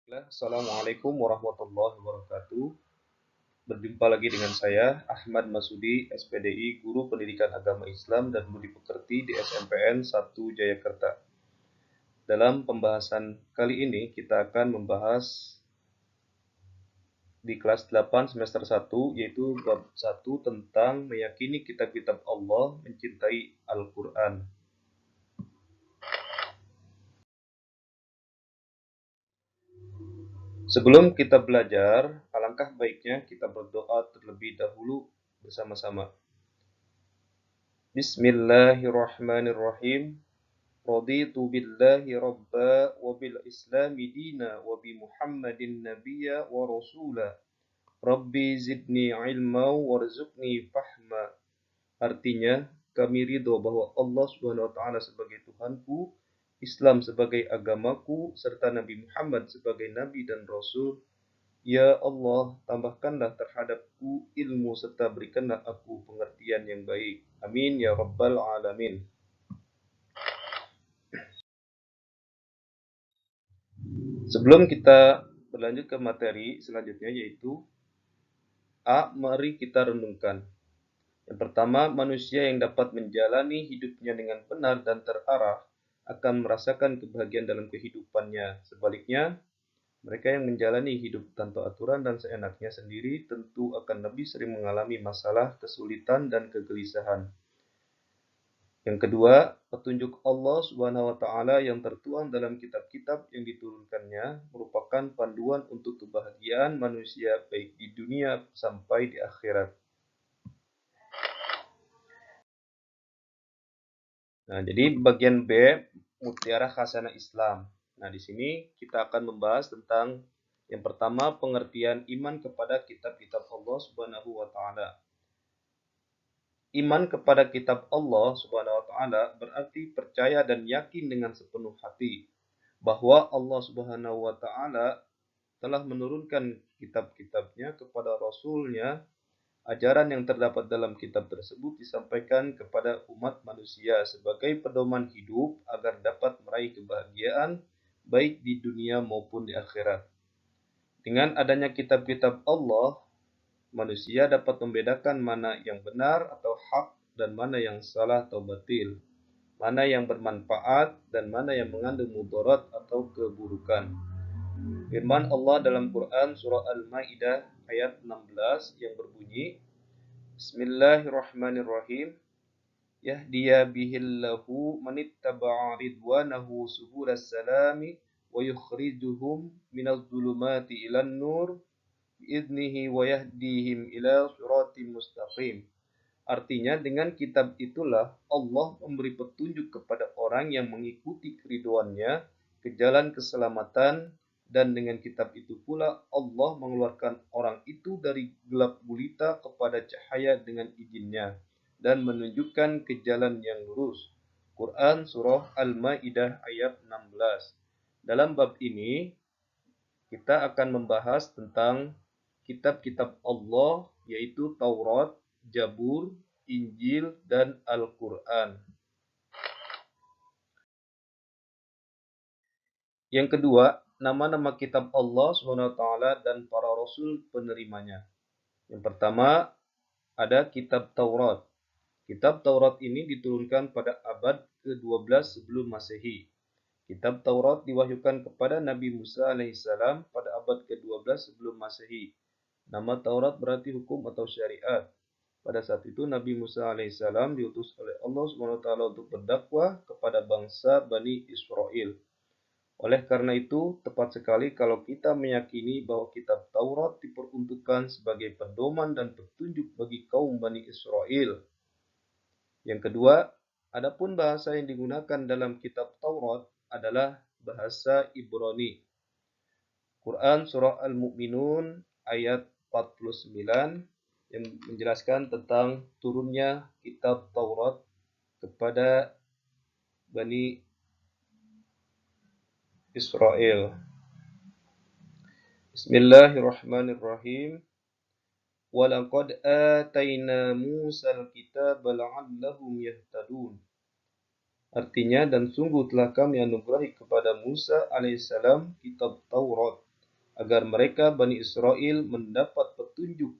Assalamualaikum warahmatullahi wabarakatuh. Berjumpa lagi dengan saya, Ahmad Masudi, SPDI, Guru Pendidikan Agama Islam dan Budi Pekerti di SMPN 1 Jayakarta. Dalam pembahasan kali ini, kita akan membahas di kelas 8 semester 1, yaitu bab 1 tentang meyakini kitab-kitab Allah, mencintai Al-Quran. Sebelum kita belajar, alangkah baiknya kita berdoa terlebih dahulu bersama-sama. Bismillahirrahmanirrahim. Raditu billahi rabba wa bil islami dina wa bi Muhammadin nabiyya wa rasula. Rabbi zidni ilma warzuqni fahma. Artinya, kami ridho bahwa Allah Subhanahu wa taala sebagai Tuhanku, Islam sebagai agamaku, serta Nabi Muhammad sebagai nabi dan rasul. Ya Allah, tambahkanlah terhadapku ilmu serta berikanlah aku pengertian yang baik. Amin ya rabbal alamin. Sebelum kita berlanjut ke materi selanjutnya, yaitu mari kita renungkan. Yang pertama, manusia yang dapat menjalani hidupnya dengan benar dan terarah akan merasakan kebahagiaan dalam kehidupannya. Sebaliknya, mereka yang menjalani hidup tanpa aturan dan seenaknya sendiri tentu akan lebih sering mengalami masalah, kesulitan, dan kegelisahan. Yang kedua, petunjuk Allah Subhanahu wa taala yang tertuang dalam kitab-kitab yang diturunkannya merupakan panduan untuk kebahagiaan manusia baik di dunia sampai di akhirat. Nah, jadi bagian B, Mutiara Khazanah Islam. Nah, di sini kita akan membahas tentang yang pertama, pengertian iman kepada kitab-kitab Allah Subhanahu wa taala. Iman kepada kitab Allah Subhanahu wa taala berarti percaya dan yakin dengan sepenuh hati bahwa Allah Subhanahu wa taala telah menurunkan kitab-kitabnya kepada Rasul-Nya. Ajaran yang terdapat dalam kitab tersebut disampaikan kepada umat manusia sebagai pedoman hidup agar dapat meraih kebahagiaan baik di dunia maupun di akhirat. Dengan adanya kitab-kitab Allah, manusia dapat membedakan mana yang benar atau hak dan mana yang salah atau batil, mana yang bermanfaat dan mana yang mengandung mudarat atau keburukan. Firman Allah dalam Quran surah Al-Maidah ayat 16 yang berbunyi, Bismillahirrahmanirrahim. Yahdiya bihillahu manittaba'a ridwanahu subulas salami wa yukhrijuhum minadh dhulumati ilan nur bi'idnihi wa yahdihim ila siratim mustaqim. Artinya, dengan kitab itulah Allah memberi petunjuk kepada orang yang mengikuti keriduannya ke jalan keselamatan, dan dengan kitab itu pula Allah mengeluarkan orang itu dari gelap gulita kepada cahaya dengan izinnya dan menunjukkan ke jalan yang lurus. Quran Surah Al-Maidah ayat 16. Dalam bab ini kita akan membahas tentang kitab-kitab Allah, yaitu Taurat, Zabur, Injil, dan Al-Quran. Yang kedua, nama-nama kitab Allah SWT dan para rasul penerimanya. Yang pertama, ada kitab Taurat. Kitab Taurat ini diturunkan pada abad ke-12 sebelum Masehi. Kitab Taurat diwahyukan kepada Nabi Musa alaihissalam pada abad ke-12 sebelum Masehi. Nama Taurat berarti hukum atau syariat. Pada saat itu Nabi Musa alaihissalam diutus oleh Allah SWT untuk berdakwah kepada bangsa Bani Israel. Oleh karena itu, tepat sekali kalau kita meyakini bahwa kitab Taurat diperuntukkan sebagai pedoman dan petunjuk bagi kaum Bani Israel. Yang kedua, adapun bahasa yang digunakan dalam kitab Taurat adalah bahasa Ibrani. Quran Surah Al-Mu'minun ayat 49 yang menjelaskan tentang turunnya kitab Taurat kepada Bani Israel. Bismillahirrahmanirrahim. Walaqad atayna Musa al-kitaba la'allahum yahtadun. Artinya, dan sungguh telah kami anugerahi kepada Musa alaihissalam kitab Taurat agar mereka Bani Israel mendapat petunjuk.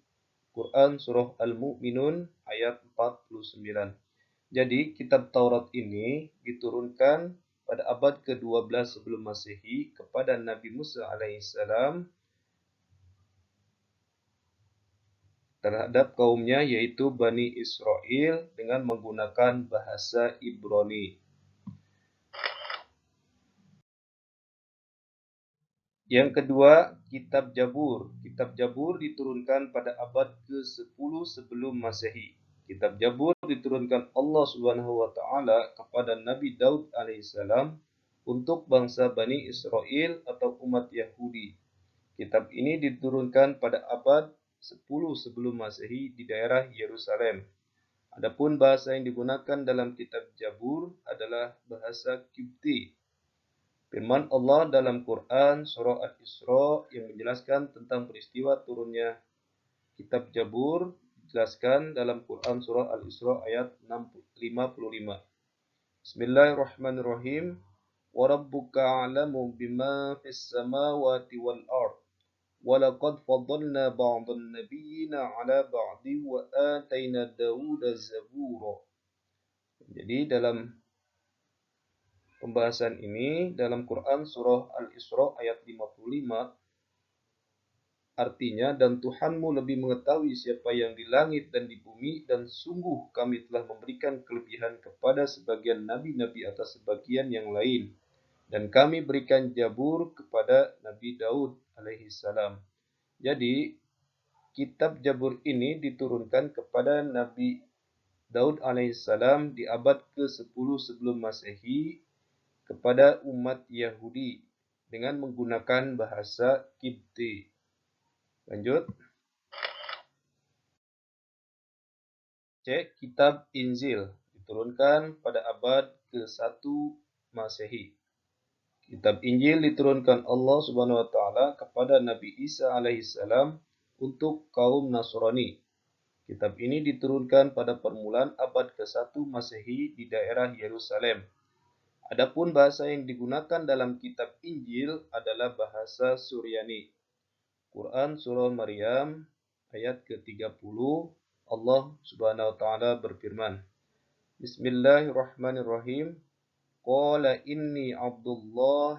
Quran Surah Al-Mu'minun ayat 49. Jadi kitab Taurat ini diturunkan pada abad ke-12 sebelum Masehi kepada Nabi Musa alaihissalam terhadap kaumnya yaitu Bani Israel dengan menggunakan bahasa Ibrani. Yang kedua, Kitab Jabur. Kitab Jabur diturunkan pada abad ke-10 sebelum Masehi. Kitab Jabur diturunkan Allah Subhanahu wa taala kepada Nabi Daud alaihissalam untuk bangsa Bani Israel atau umat Yahudi. Kitab ini diturunkan pada abad 10 sebelum Masehi di daerah Yerusalem. Adapun bahasa yang digunakan dalam kitab Jabur adalah bahasa Kipti. Firman Allah dalam Quran Surah Al-Isra yang menjelaskan tentang peristiwa turunnya kitab Jabur dijelaskan dalam Quran Surah Al-Isra ayat 55. Bismillahirrahmanirrahim. Wa rabbuka a'lamu bima fis samawati wal ard. Wa laqad faddalna ba'dhan nabiyyina 'ala ba'di wa atayna Dawuda zabura. Jadi dalam pembahasan ini dalam Quran Surah Al-Isra ayat 55 artinya, dan Tuhanmu lebih mengetahui siapa yang di langit dan di bumi, dan sungguh kami telah memberikan kelebihan kepada sebagian nabi-nabi atas sebagian yang lain, dan kami berikan Jabur kepada Nabi Daud alaihissalam. Jadi kitab Jabur ini diturunkan kepada Nabi Daud alaihissalam di abad ke-10 sebelum Masehi kepada umat Yahudi dengan menggunakan bahasa Kipti. Lanjut. C. Kitab Injil diturunkan pada abad ke-1 Masehi. Kitab Injil diturunkan Allah Subhanahu wa taala kepada Nabi Isa alaihissalam untuk kaum Nasrani. Kitab ini diturunkan pada permulaan abad ke-1 Masehi di daerah Yerusalem. Adapun bahasa yang digunakan dalam kitab Injil adalah bahasa Suryani. Quran Surah Maryam ayat ke-30, Allah Subhanahu wa taala berfirman, Bismillahirrahmanirrahim. Qala inni Abdullah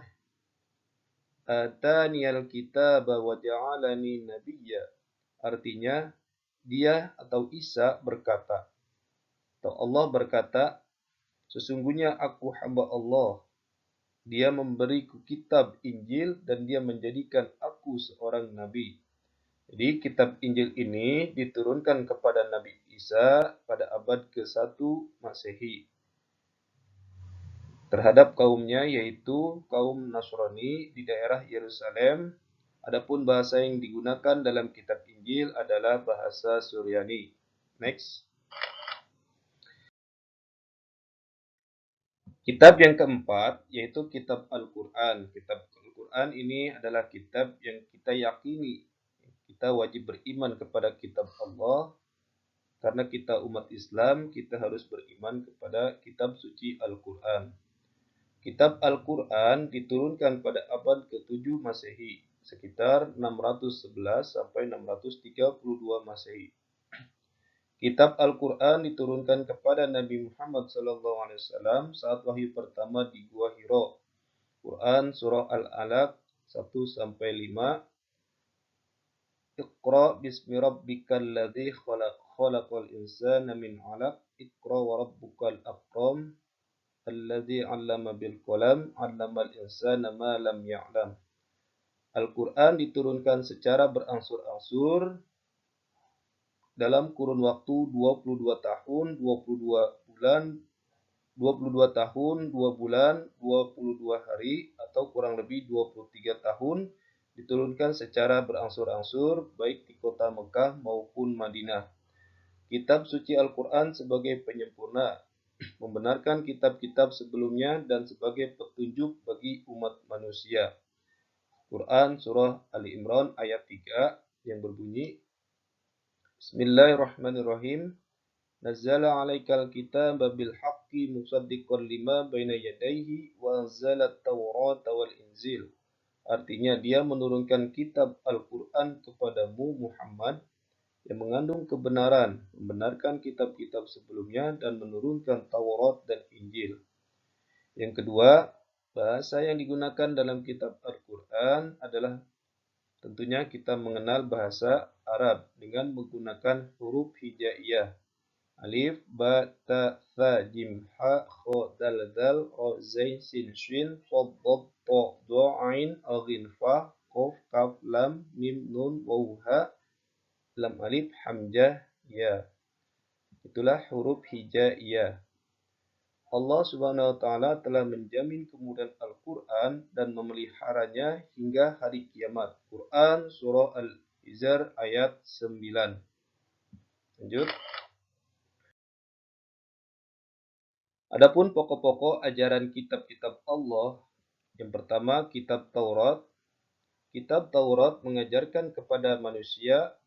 ataniyal kitaba wa ja'alani nabiyya. Artinya, dia atau Isa berkata, atau Allah berkata, sesungguhnya aku hamba Allah. Dia memberiku kitab Injil dan dia menjadikan aku seorang nabi. Jadi kitab Injil ini diturunkan kepada Nabi Isa pada abad ke-1 Masehi terhadap kaumnya yaitu kaum Nasrani di daerah Yerusalem. Adapun bahasa yang digunakan dalam kitab Injil adalah bahasa Suryani. Next. Kitab yang keempat yaitu kitab Al-Quran. Kitab Al-Quran ini adalah kitab yang kita yakini. Kita wajib beriman kepada kitab Allah. Karena kita umat Islam, kita harus beriman kepada kitab suci Al-Quran. Kitab Al-Quran diturunkan pada abad ke-7 Masehi, sekitar 611 sampai 632 Masehi. Kitab Al-Quran diturunkan kepada Nabi Muhammad SAW saat wahyu pertama di Gua Hira. Quran Surah Al-Alaq 1-5. Iqra bismi rabbikal ladzi khalaq. Khalaqal insana min 'alaq. Iqra wa rabbukal akram. Alladzi 'allama bil qalam. 'allamal insana ma lam ya'lam. Al-Quran diturunkan secara berangsur-angsur dalam kurun waktu 22 tahun, 22 bulan, 22 tahun, 2 bulan, 22 hari, atau kurang lebih 23 tahun, diturunkan secara berangsur-angsur, baik di kota Mekah maupun Madinah. Kitab suci Al-Quran sebagai penyempurna, membenarkan kitab-kitab sebelumnya dan sebagai petunjuk bagi umat manusia. Quran Surah Ali Imran ayat 3 yang berbunyi, Bismillahirrahmanirrahim. Nazzala 'alaikal kitaba bil haqqi musaddiqan lima baina yadayhi wa anzala at-taurata wal injil. Artinya dia menurunkan kitab Al-Quran kepadamu Muhammad yang mengandung kebenaran, membenarkan kitab-kitab sebelumnya dan menurunkan Taurat dan Injil. Yang kedua, bahasa yang digunakan dalam kitab Al-Quran adalah tentunya kita mengenal bahasa Arab dengan menggunakan huruf hijaiyah. Alif, ba, ta, tha, jim, ha, kha, dal, dal, ra, zain, sin, shin, sad, dad, ta, dha, ain, aghin, fa, qaf, kaf, lam, mim, nun, waw, ha, lam alif, hamzah, ya. Itulah huruf hijaiyah. Allah Subhanahu wa taala telah menjamin kemudahan Al-Qur'an dan memeliharanya hingga hari kiamat. Quran surah Al-Hijr ayat 9. Lanjut. Adapun pokok-pokok ajaran kitab-kitab Allah, yang pertama kitab Taurat. Kitab Taurat mengajarkan kepada manusia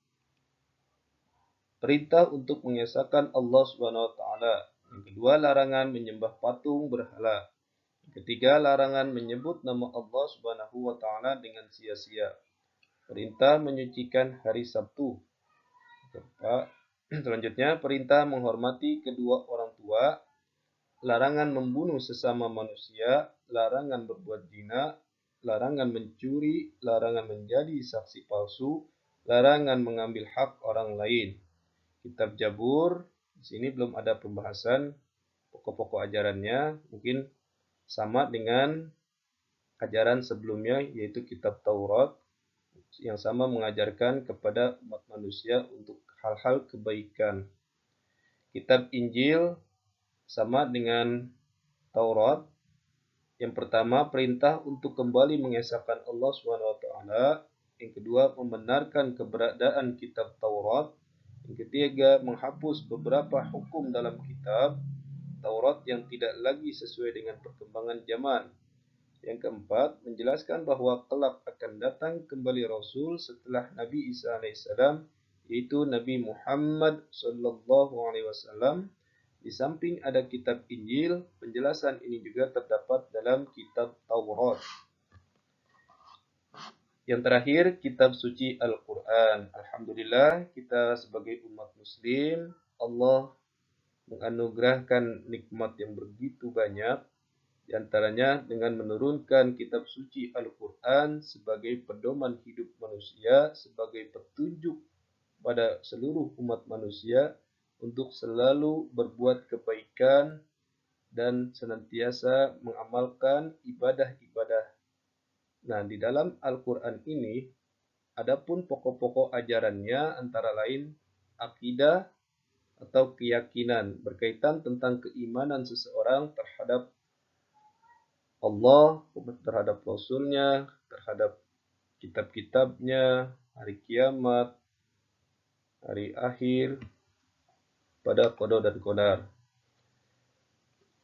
perintah untuk mengesahkan Allah Subhanahu wa taala. Yang kedua, larangan menyembah patung berhala. Yang ketiga, larangan menyebut nama Allah Subhanahu wa taala dengan sia-sia. Perintah menyucikan hari Sabtu. Selanjutnya, perintah menghormati kedua orang tua. Larangan membunuh sesama manusia, larangan berbuat zina, larangan mencuri, larangan menjadi saksi palsu, larangan mengambil hak orang lain. Kitab Jabur, di sini belum ada pembahasan pokok-pokok ajarannya, mungkin sama dengan ajaran sebelumnya, yaitu kitab Taurat, yang sama mengajarkan kepada umat manusia untuk hal-hal kebaikan. Kitab Injil sama dengan Taurat. Yang pertama, perintah untuk kembali mengesahkan Allah SWT. Yang kedua, membenarkan keberadaan kitab Taurat. Yang ketiga, menghapus beberapa hukum dalam kitab Taurat yang tidak lagi sesuai dengan perkembangan zaman. Yang keempat, menjelaskan bahwa kelak akan datang kembali Rasul setelah Nabi Isa alaihissalam, yaitu Nabi Muhammad sallallahu alaihi wasallam. Di samping ada kitab Injil, penjelasan ini juga terdapat dalam kitab Taurat. Yang terakhir, kitab suci Al-Quran. Alhamdulillah, kita sebagai umat muslim, Allah menganugerahkan nikmat yang begitu banyak, di antaranya dengan menurunkan kitab suci Al-Quran sebagai pedoman hidup manusia, sebagai petunjuk pada seluruh umat manusia untuk selalu berbuat kebaikan dan senantiasa mengamalkan ibadah-ibadah. Nah, di dalam Al-Quran ini, adapun pokok-pokok ajarannya antara lain akidah atau keyakinan berkaitan tentang keimanan seseorang terhadap Allah, terhadap Rasulnya, terhadap kitab-kitabnya, hari kiamat, hari akhir, pada qada dan qadar.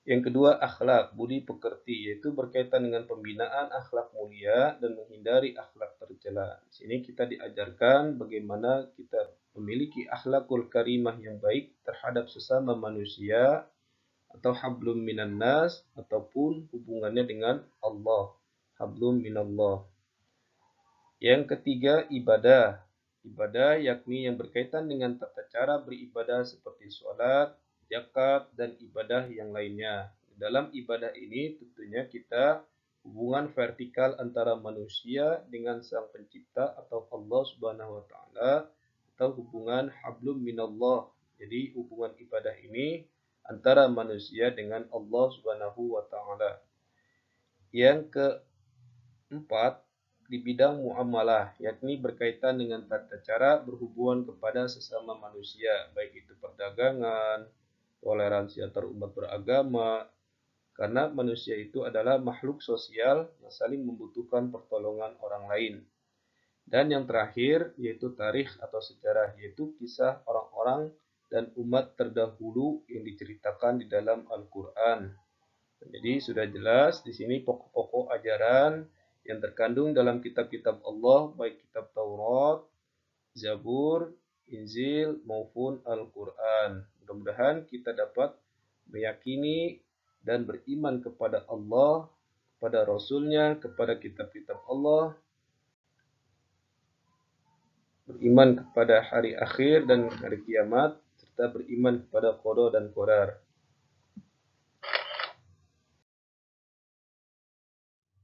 Yang kedua, akhlak, budi pekerti, yaitu berkaitan dengan pembinaan akhlak mulia dan menghindari akhlak tercela. Di sini kita diajarkan bagaimana kita memiliki akhlakul karimah yang baik terhadap sesama manusia atau hablum minan nas ataupun hubungannya dengan Allah, hablum minallah. Yang ketiga, ibadah. Ibadah yakni yang berkaitan dengan tata cara beribadah seperti sholat, zakat, dan ibadah yang lainnya. Dalam ibadah ini tentunya kita hubungan vertikal antara manusia dengan Sang Pencipta atau Allah Subhanahu wa taala atau hubungan hablum minallah. Jadi hubungan ibadah ini antara manusia dengan Allah Subhanahu wa taala. Yang keempat, di bidang muamalah, yakni berkaitan dengan tata cara berhubungan kepada sesama manusia, baik itu perdagangan, toleransi antar umat beragama, karena manusia itu adalah makhluk sosial yang saling membutuhkan pertolongan orang lain. Dan yang terakhir, yaitu tarikh atau sejarah, yaitu kisah orang-orang dan umat terdahulu yang diceritakan di dalam Al-Quran. Jadi sudah jelas di sini pokok-pokok ajaran yang terkandung dalam kitab-kitab Allah, baik kitab Taurat, Zabur, Injil, maupun Al-Quran. Mudah-mudahan kita dapat meyakini dan beriman kepada Allah pada Rasulnya, kepada kitab-kitab Allah, beriman kepada hari akhir dan hari kiamat, serta beriman kepada qada dan qadar.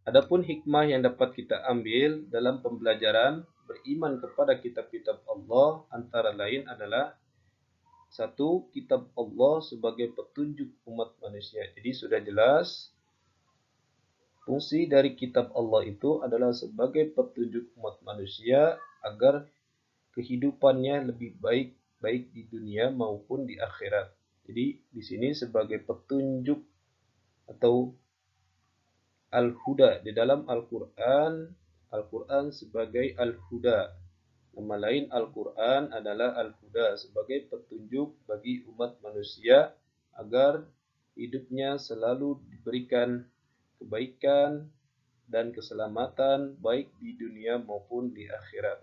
Adapun hikmah yang dapat kita ambil dalam pembelajaran beriman kepada kitab-kitab Allah antara lain adalah satu, kitab Allah sebagai petunjuk umat manusia. Jadi sudah jelas fungsi dari kitab Allah itu adalah sebagai petunjuk umat manusia agar kehidupannya lebih baik, baik di dunia maupun di akhirat. Jadi di sini sebagai petunjuk atau al-huda di dalam Al-Quran, Al-Quran sebagai al-huda. Nama lain Al-Quran adalah al-huda sebagai petunjuk bagi umat manusia agar hidupnya selalu diberikan kebaikan dan keselamatan baik di dunia maupun di akhirat.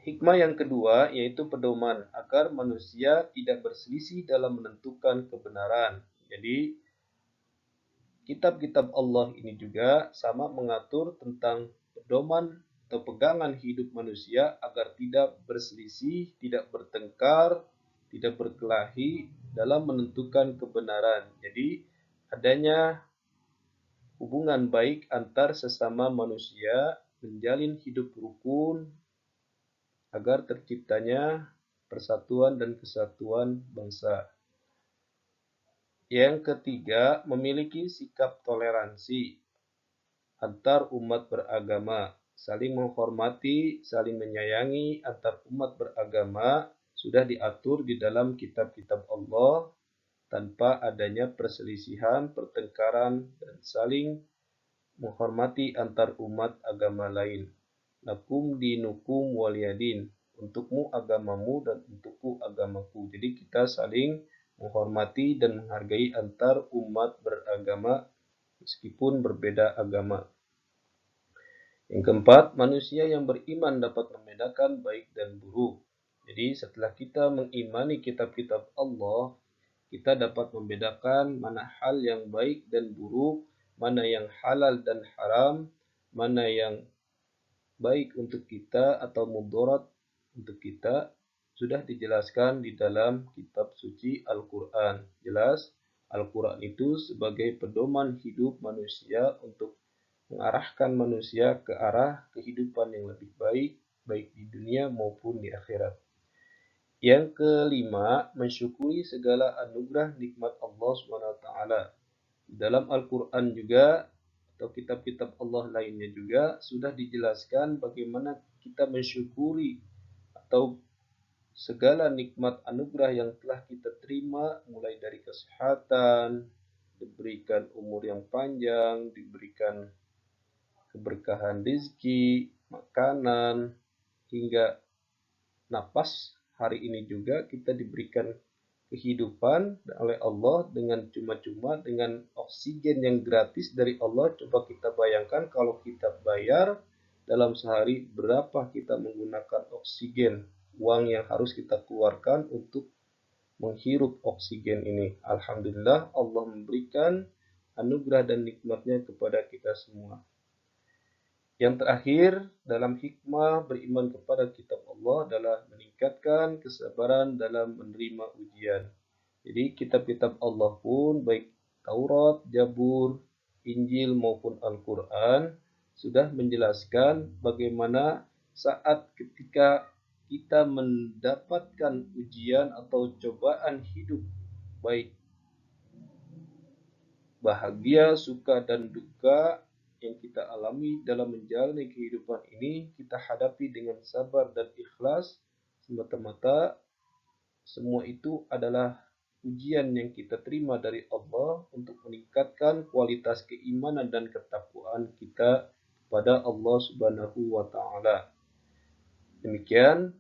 Hikmah yang kedua yaitu pedoman agar manusia tidak berselisih dalam menentukan kebenaran. Jadi kitab-kitab Allah ini juga sama mengatur tentang pedoman atau pegangan hidup manusia agar tidak berselisih, tidak bertengkar, tidak berkelahi dalam menentukan kebenaran. Jadi adanya hubungan baik antar sesama manusia, menjalin hidup rukun agar terciptanya persatuan dan kesatuan bangsa. Yang ketiga, memiliki sikap toleransi antar umat beragama, saling menghormati, saling menyayangi antar umat beragama sudah diatur di dalam kitab-kitab Allah tanpa adanya perselisihan, pertengkaran, dan saling menghormati antar umat agama lain. Lakum dinukum waliyadin, untukmu agamamu dan untukku agamaku. Jadi kita saling menghormati dan menghargai antar umat beragama meskipun berbeda agama. Yang keempat, manusia yang beriman dapat membedakan baik dan buruk. Jadi setelah kita mengimani kitab-kitab Allah, kita dapat membedakan mana hal yang baik dan buruk, mana yang halal dan haram, mana yang baik untuk kita atau mudarat untuk kita, sudah dijelaskan di dalam kitab suci Al-Quran. Jelas, Al-Quran itu sebagai pedoman hidup manusia untuk mengarahkan manusia ke arah kehidupan yang lebih baik, baik di dunia maupun di akhirat. Yang kelima, mensyukuri segala anugerah nikmat Allah SWT. Dalam Al-Quran juga atau kitab-kitab Allah lainnya juga sudah dijelaskan bagaimana kita mensyukuri atau segala nikmat anugerah yang telah kita terima, mulai dari kesehatan, diberikan umur yang panjang, diberikan keberkahan rezeki, makanan, hingga napas. Hari ini juga kita diberikan kehidupan oleh Allah dengan cuma-cuma, dengan oksigen yang gratis dari Allah. Coba kita bayangkan kalau kita bayar dalam sehari berapa kita menggunakan oksigen, uang yang harus kita keluarkan untuk menghirup oksigen ini. Alhamdulillah Allah memberikan anugerah dan nikmatnya kepada kita semua. Yang terakhir, dalam hikmah beriman kepada kitab Allah adalah meningkatkan kesabaran dalam menerima ujian. Jadi kitab-kitab Allah pun, baik Taurat, Zabur, Injil maupun Al-Quran, sudah menjelaskan bagaimana saat ketika kita mendapatkan ujian atau cobaan hidup, baik bahagia, suka, dan duka yang kita alami dalam menjalani kehidupan ini, kita hadapi dengan sabar dan ikhlas, semata-mata semua itu adalah ujian yang kita terima dari Allah untuk meningkatkan kualitas keimanan dan ketakwaan kita kepada Allah Subhanahu wa taala. Demikian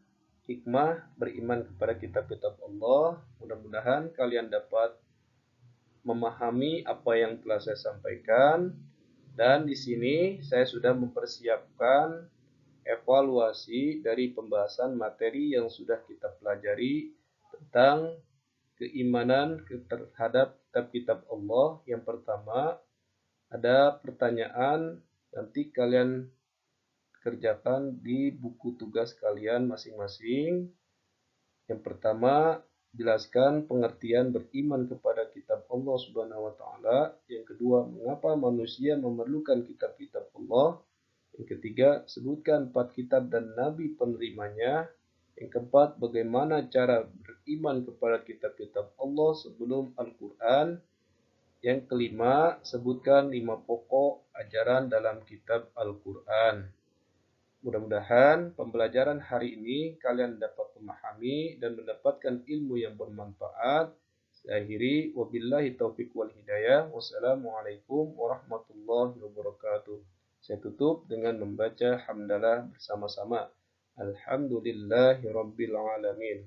hikmah beriman kepada kitab-kitab Allah. Mudah-mudahan kalian dapat memahami apa yang telah saya sampaikan, dan di sini saya sudah mempersiapkan evaluasi dari pembahasan materi yang sudah kita pelajari tentang keimanan terhadap kitab-kitab Allah. Yang pertama Ada pertanyaan, nanti kalian kerjakan di buku tugas kalian masing-masing. Yang pertama, jelaskan pengertian beriman kepada kitab Allah Subhanahu wa taala. Yang kedua, mengapa manusia memerlukan kitab-kitab Allah. Yang ketiga, sebutkan 4 kitab dan nabi penerimanya. Yang keempat, bagaimana cara beriman kepada kitab-kitab Allah sebelum Al-Quran. Yang kelima, sebutkan 5 pokok ajaran dalam kitab Al-Quran. Mudah-mudahan pembelajaran hari ini kalian dapat memahami dan mendapatkan ilmu yang bermanfaat. Saya akhiri, wabillahi taufiq wal hidayah. Wassalamualaikum warahmatullahi wabarakatuh. Saya tutup dengan membaca hamdalah bersama-sama. Alhamdulillahi rabbil alamin.